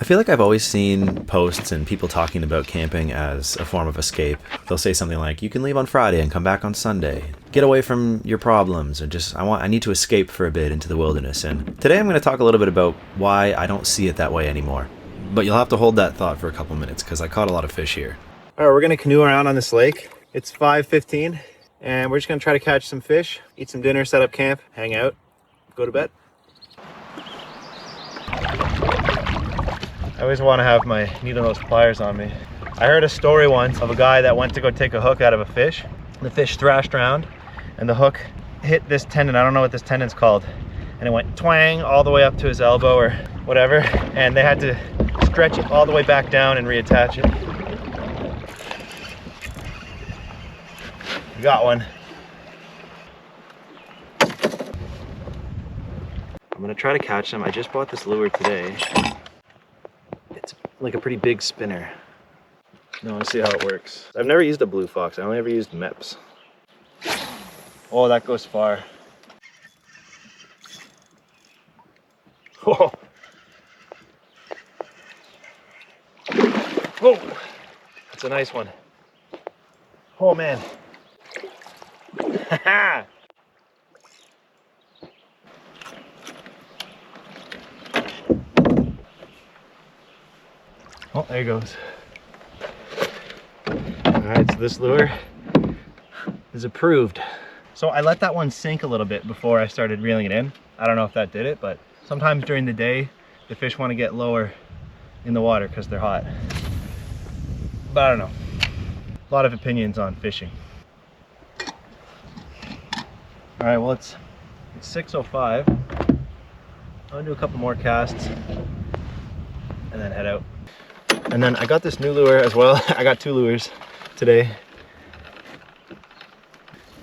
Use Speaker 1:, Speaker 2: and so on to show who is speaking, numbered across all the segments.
Speaker 1: feel like I've always seen posts and people talking about camping as a form of escape. They'll say something like, you can leave on Friday and come back on Sunday. Get away from your problems, or just, I need to escape for a bit into the wilderness. And today I'm going to talk a little bit about why I don't see it that way anymore. But you'll have to hold that thought for a couple minutes because I caught a lot of fish here.
Speaker 2: All right, we're going to canoe around on this lake. It's 5:15 and we're just going to try to catch some fish, eat some dinner, set up camp, hang out, go to bed. I always want to have my needle nose pliers on me. I heard a story once of a guy that went to go take a hook out of a fish. The fish thrashed around and the hook hit this tendon. I don't know what this tendon's called. And it went twang all the way up to his elbow or whatever. And they had to stretch it all the way back down and reattach it. We got one. I'm gonna try to catch them. I just bought this lure today. It's like a pretty big spinner. I want to see how it works. I've never used a blue fox. I only ever used MEPS. Oh, that goes far. Oh. Oh, that's a nice one. Oh man. Oh, there he goes. All right, so this lure is approved. So I let that one sink a little bit before I started reeling it in. I don't know if that did it, but sometimes during the day, the fish want to get lower in the water because they're hot. But I don't know. A lot of opinions on fishing. All right, well, it's 6:05. I'm gonna do a couple more casts and then head out. And then I got this new lure as well. I got two lures today.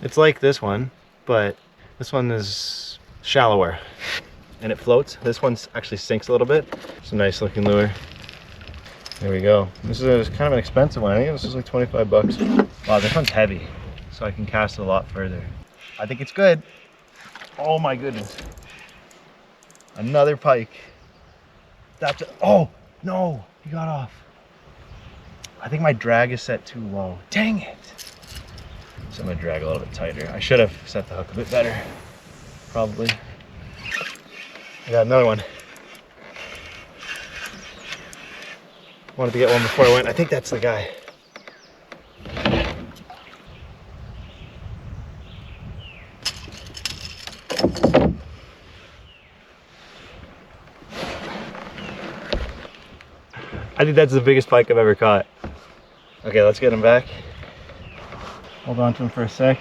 Speaker 2: It's like this one, but this one is shallower and it floats. This one actually sinks a little bit. It's a nice looking lure. There we go. This is kind of an expensive one. I think this is like 25 bucks. Wow, this one's heavy, so I can cast a lot further. I think it's good. Oh my goodness. Another pike. Oh, no. He got off. I think my drag is set too low. Dang it. So I'm gonna drag a little bit tighter. I should have set the hook a bit better, probably. I got another one. Wanted to get one before I went. I think that's the guy. I think that's the biggest pike I've ever caught. Okay, let's get him back. Hold on to him for a sec.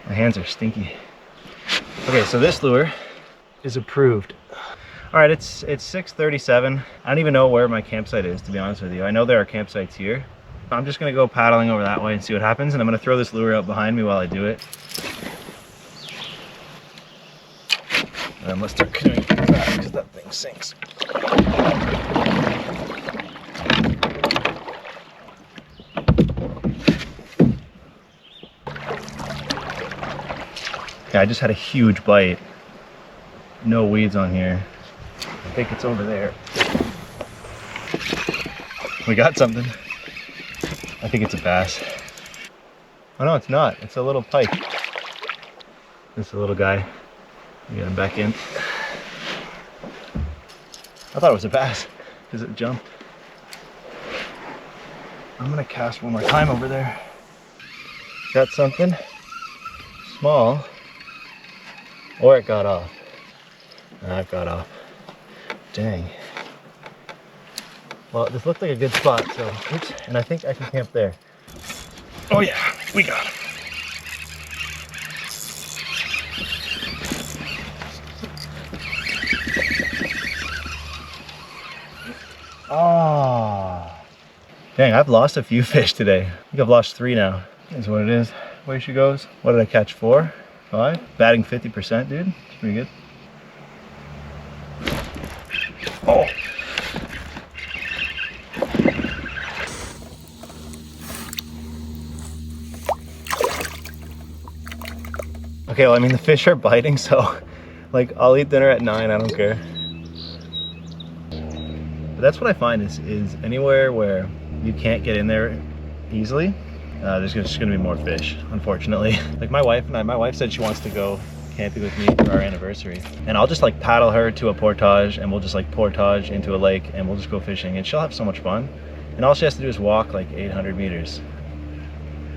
Speaker 2: My hands are stinky. Okay, so this lure is approved. All right, it's 6:37. I don't even know where my campsite is, to be honest with you. I know there are campsites here. I'm just gonna go paddling over that way and see what happens, and I'm gonna throw this lure out behind me while I do it. And then let's start canoeing fast because that thing sinks. Okay, I just had a huge bite. No weeds on here. I think it's over there. We got something. I think it's a bass. Oh no, it's not. It's a little pike. It's a little guy. Get him back in. I thought it was a bass because it jumped. I'm gonna cast one more time over there. Got something small, or it got off. Nah, it got off. Dang. Well, this looked like a good spot, so oops, and I think I can camp there. Oh yeah, we got him. Oh, dang, I've lost a few fish today. I think I've lost 3 now. Is what it is. Way she goes. What did I catch? 4? 5? Batting 50%, dude. It's pretty good. Oh. Okay, well, I mean, the fish are biting, so like I'll eat dinner at 9, I don't care. But that's what I find is anywhere where you can't get in there easily, there's just gonna be more fish, unfortunately. Like my wife said she wants to go camping with me for our anniversary, and I'll just like paddle her to a portage, and we'll just like portage into a lake, and we'll just go fishing, and she'll have so much fun. And all she has to do is walk like 800 meters.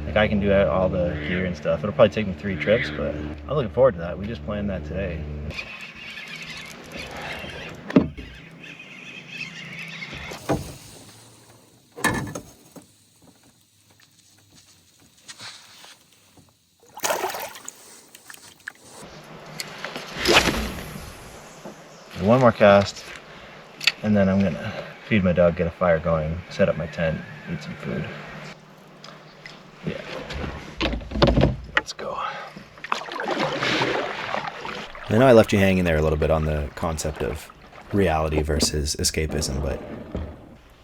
Speaker 2: Like I can do all the gear and stuff. It'll probably take me 3 trips, but I'm looking forward to that. We just planned that today. One more cast, and then I'm gonna feed my dog, get a fire going, set up my tent, eat some food. Yeah, let's go.
Speaker 1: I know I left you hanging there a little bit on the concept of reality versus escapism, but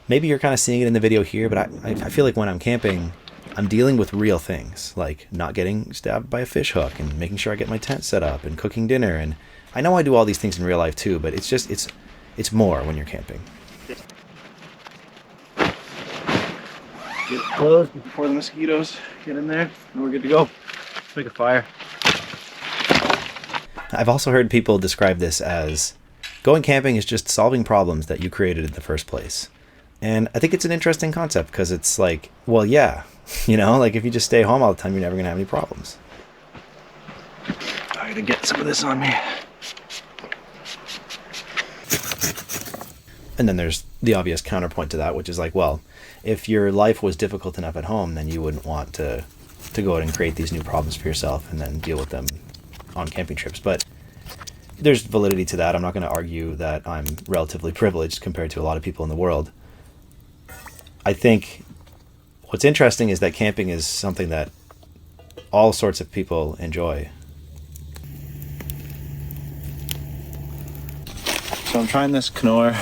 Speaker 1: maybe you're kind of seeing it in the video here, but I feel like when I'm camping, I'm dealing with real things, like not getting stabbed by a fish hook and making sure I get my tent set up and cooking dinner. And I know I do all these things in real life too, but it's just, it's more when you're camping. Get it closed before the mosquitoes get in there, and we're good to go. Let's make a fire. I've also heard people describe this as going camping is just solving problems that you created in the first place. And I think it's an interesting concept because it's like, well, yeah, you know, like if you just stay home all the time, you're never going to have any problems. I gotta get some of this on me. And then there's the obvious counterpoint to that, which is like, well, if your life was difficult enough at home, then you wouldn't want to go out and create these new problems for yourself and then deal with them on camping trips. But there's validity to that. I'm not going to argue that I'm relatively privileged compared to a lot of people in the world. I think what's interesting is that camping is something that all sorts of people enjoy. So I'm trying this Canoe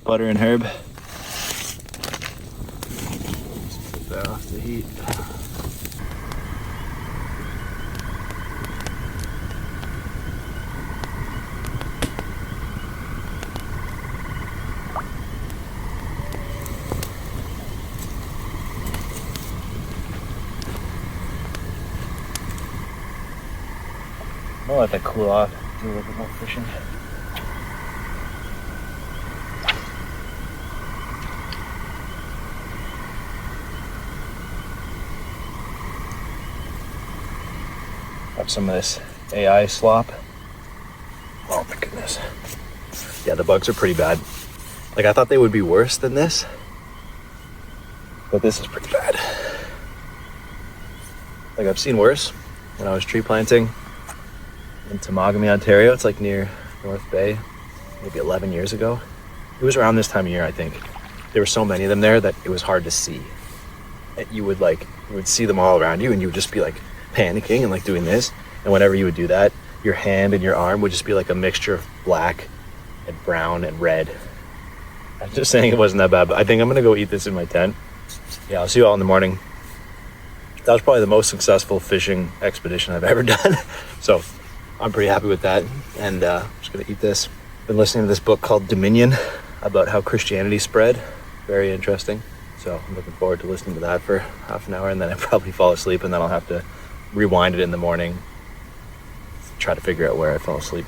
Speaker 1: butter and herb. Just put that off the heat. I'll let that cool off, do a little bit more fishing. Have some of this AI slop. Oh my goodness. Yeah, the bugs are pretty bad. Like I thought they would be worse than this, but this is pretty bad. Like I've seen worse when I was tree planting in Temagami, Ontario. It's like near North Bay, maybe 11 years ago. It was around this time of year, I think. There were so many of them there that it was hard to see. You would see them all around you, and you would just be like panicking and like doing this. And whenever you would do that, your hand and your arm would just be like a mixture of black and brown and red. I'm just saying it wasn't that bad, but I think I'm gonna go eat this in my tent. Yeah, I'll see you all in the morning. That was probably the most successful fishing expedition I've ever done. So I'm pretty happy with that. And I'm just gonna eat this. Been listening to this book called Dominion about how Christianity spread. Very interesting. So I'm looking forward to listening to that for half an hour, and then I probably fall asleep, and then I'll have to rewind it in the morning, try to figure out where I fell asleep.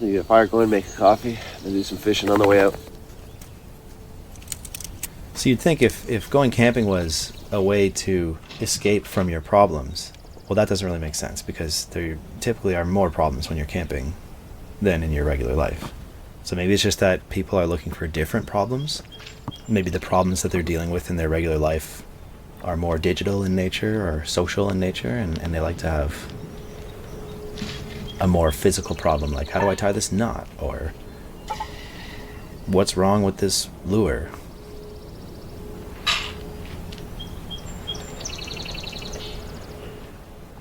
Speaker 3: You get a fire going, make a coffee, and do some fishing on the way out.
Speaker 1: So you'd think if going camping was a way to escape from your problems, well, that doesn't really make sense because there typically are more problems when you're camping than in your regular life. So maybe it's just that people are looking for different problems. Maybe the problems that they're dealing with in their regular life are more digital in nature or social in nature, and they like to have a more physical problem, like how do I tie this knot, or what's wrong with this lure.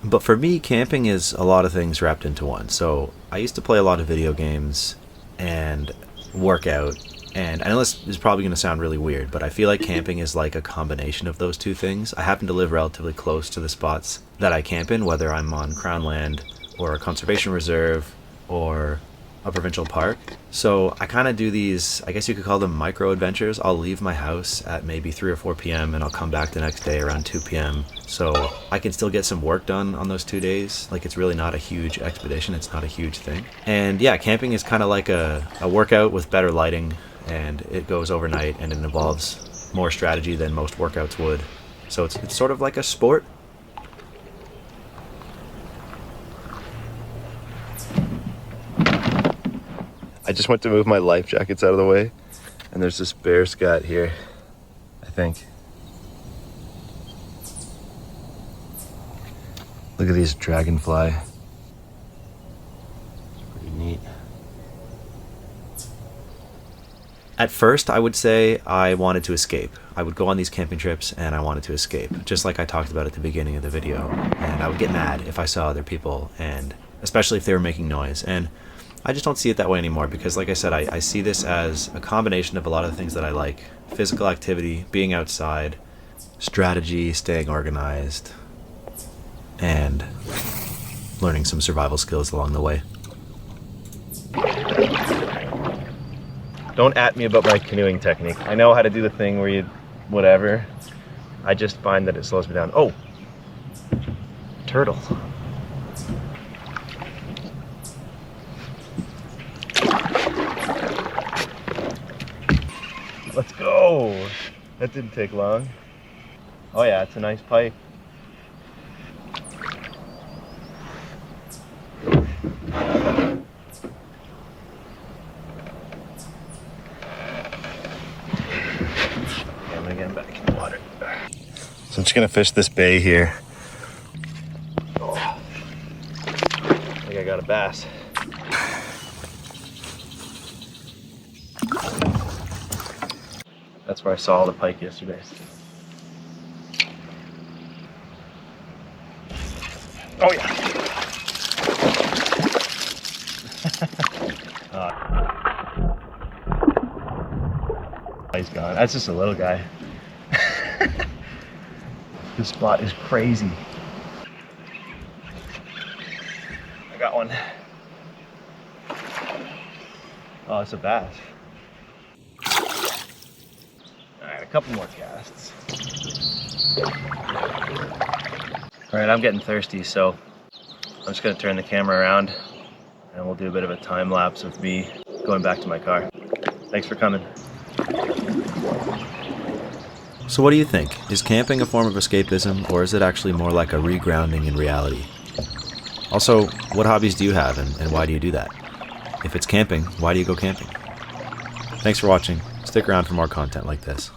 Speaker 1: But for me, camping is a lot of things wrapped into one. So I used to play a lot of video games and work out. And I know this is probably going to sound really weird, but I feel like camping is like a combination of those two things. I happen to live relatively close to the spots that I camp in, whether I'm on Crown land or a conservation reserve or a provincial park. So I kind of do these, I guess you could call them micro adventures. I'll leave my house at maybe 3 or 4 p.m. and I'll come back the next day around 2 p.m. So I can still get some work done on those 2 days. Like, it's really not a huge expedition. It's not a huge thing. And yeah, camping is kind of like a workout with better lighting, and it goes overnight and it involves more strategy than most workouts would. So it's sort of like a sport.
Speaker 3: I just went to move my life jackets out of the way, and there's this bear scat here, I think. Look at these dragonfly. Pretty neat.
Speaker 1: At first, I would say I wanted to escape. I would go on these camping trips and I wanted to escape, just like I talked about at the beginning of the video. And I would get mad if I saw other people, and especially if they were making noise. And I just don't see it that way anymore because, like I said, I see this as a combination of a lot of the things that I like. Physical activity, being outside, strategy, staying organized, and learning some survival skills along the way.
Speaker 2: Don't at me about my canoeing technique. I know how to do the thing where you whatever. I just find that it slows me down. Oh, turtle. Let's go. That didn't take long. Oh yeah, it's a nice pike. I'm gonna get him back in the water.
Speaker 3: So I'm just gonna fish this bay here.
Speaker 2: Oh, I think I got a bass. That's where I saw all the pike yesterday. Oh yeah. He's gone. That's just a little guy. This spot is crazy. I got one. Oh, it's a bass. Alright, a couple more casts. Alright, I'm getting thirsty, so I'm just going to turn the camera around and we'll do a bit of a time lapse of me going back to my car. Thanks for coming.
Speaker 1: So what do you think? Is camping a form of escapism, or is it actually more like a regrounding in reality? Also, what hobbies do you have, and why do you do that? If it's camping, why do you go camping? Thanks for watching. Stick around for more content like this.